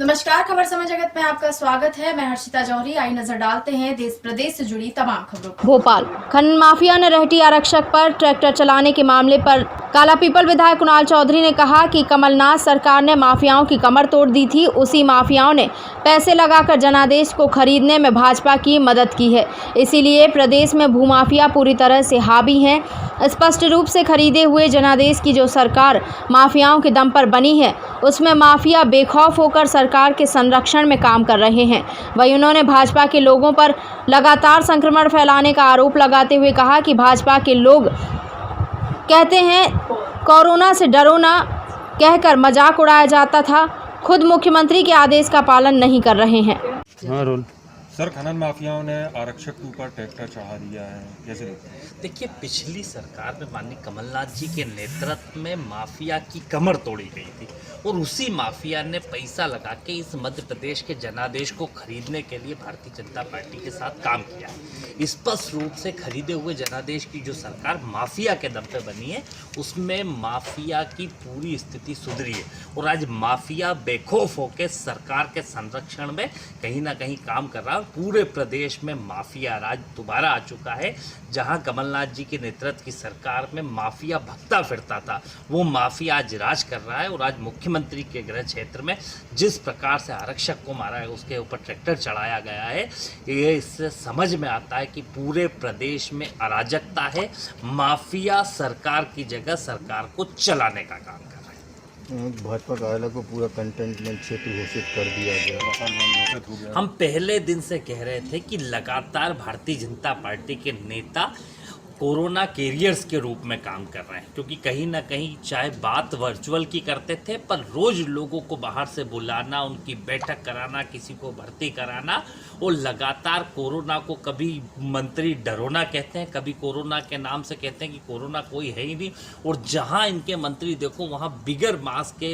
नमस्कार, खबर समय जगत में आपका स्वागत है। मैं हर्षिता जौहरी। आई नजर डालते हैं देश प्रदेश से जुड़ी तमाम खबरों पर। भोपाल खनन माफिया ने रहटी आरक्षक पर ट्रैक्टर चलाने के मामले पर कालापीपल विधायक कुणाल चौधरी ने कहा कि कमलनाथ सरकार ने माफियाओं की कमर तोड़ दी थी। उसी माफियाओं ने पैसे लगाकर जनादेश को खरीदने में भाजपा की मदद की है, इसीलिए प्रदेश में भूमाफिया पूरी तरह से हावी हैं। स्पष्ट रूप से खरीदे हुए जनादेश की जो सरकार माफियाओं के दम पर बनी है, उसमें माफिया बेखौफ होकर सरकार के संरक्षण में काम कर रहे हैं। वहीं उन्होंने भाजपा के लोगों पर लगातार संक्रमण फैलाने का आरोप लगाते हुए कहा कि भाजपा के लोग कहते हैं कोरोना से डरो ना, कहकर मजाक उड़ाया जाता था। खुद मुख्यमंत्री के आदेश का पालन नहीं कर रहे हैं। सर, खनन माफियाओं ने आरक्षक के ऊपर ट्रैक्टर चढ़ा दिया है, कैसे देखते हैं? देखिए, पिछली सरकार में माननीय कमलनाथ जी के नेतृत्व में माफिया की कमर तोड़ी गई थी और उसी माफिया ने पैसा लगा के इस मध्य प्रदेश के जनादेश को खरीदने के लिए भारतीय जनता पार्टी के साथ काम किया। स्पष्ट रूप से खरीदे हुए जनादेश की जो सरकार माफिया के दम पे बनी है, उसमें माफिया की पूरी स्थिति सुधरी है और आज माफिया बेखौफ होकर सरकार के संरक्षण में कहीं ना कहीं काम कर रहा है। पूरे प्रदेश में माफिया राज दोबारा आ चुका है। जहां कमलनाथ जी के नेतृत्व की सरकार में माफिया भगता फिरता था, वो माफिया आज राज कर रहा है और आज मुख्यमंत्री के गृह क्षेत्र में जिस प्रकार से आरक्षक को मारा है, उसके ऊपर ट्रैक्टर चढ़ाया गया है, ये इससे समझ में आता है कि पूरे प्रदेश में अराजकता है। माफिया सरकार की जगह सरकार को चलाने का काम कर रहा है। भाजपा कार्यालय को पूरा कंटेनमेंट क्षेत्र घोषित कर दिया गया। हम पहले दिन से कह रहे थे कि लगातार भारतीय जनता पार्टी के नेता कोरोना कैरियर्स के रूप में काम कर रहे हैं, क्योंकि कहीं ना कहीं चाहे बात वर्चुअल की करते थे, पर रोज लोगों को बाहर से बुलाना, उनकी बैठक कराना, किसी को भर्ती कराना और लगातार कोरोना को कभी मंत्री डरोना कहते हैं, कभी कोरोना के नाम से कहते हैं कि कोरोना कोई है ही नहीं, और जहां इनके मंत्री देखो वहां बिगर मास्क के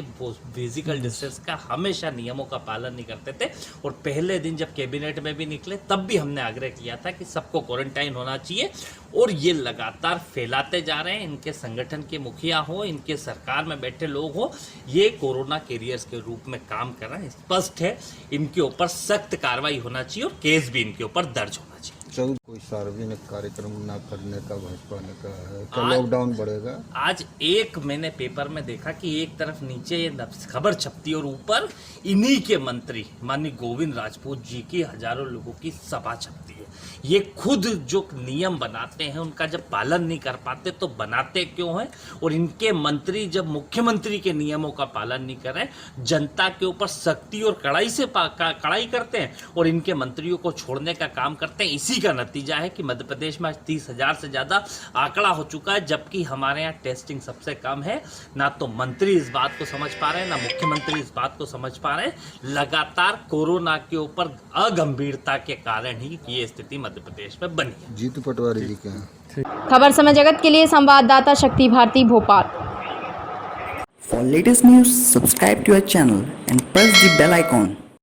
फिजिकल डिस्टेंस का हमेशा नियमों का पालन नहीं करते थे। और पहले दिन जब कैबिनेट में भी निकले तब भी हमने आग्रह किया था कि सबको क्वारंटाइन होना चाहिए, और ये लगातार फैलाते जा रहे हैं। इनके संगठन के मुखिया हो, इनके सरकार में बैठे लोग हो, ये कोरोना कैरियर्स के रूप में काम कर रहे हैं। स्पष्ट है, इनके ऊपर सख्त कार्रवाई होना चाहिए और केस भी इनके ऊपर दर्ज होना चाहिए। कोई सार्वजनिक कार्यक्रम ना करने का भाजपा ने कहा है, तो लॉकडाउन बढ़ेगा। आज एक मैंने पेपर में देखा कि एक तरफ नीचे ये खबर छपती और ऊपर इन्हीं के मंत्री माननीय गोविंद राजपूत जी की हजारों लोगों की सभा छपती है। ये खुद जो नियम बनाते हैं उनका जब पालन नहीं कर पाते तो बनाते क्यों हैं? और इनके मंत्री जब मुख्यमंत्री के नियमों का पालन नहीं कर रहे, जनता के ऊपर सख्ती और कड़ाई करते हैं और इनके मंत्रियों को छोड़ने का काम करते हैं। इसी का नतीजा है कि मध्य प्रदेश में 30,000 से ज़्यादा आंकड़ा हो चुका है, जबकि हमारे यहाँ टेस्टिंग सबसे कम है। ना तो मंत्री इस बात को समझ पा रहे हैं, ना मुख्यमंत्री इस बात को समझ पा रहे हैं। लगातार कोरोना के ऊपर अगंभीरता के कारण ही ये स्थिति मध्य प्रदेश में बनी है। जीतू पटवारी जी के यहाँ। खबर समय जगत के लिए संवाददाता शक्ति Bharti, Bhopal. For latest news, subscribe to our channel and press the bell icon.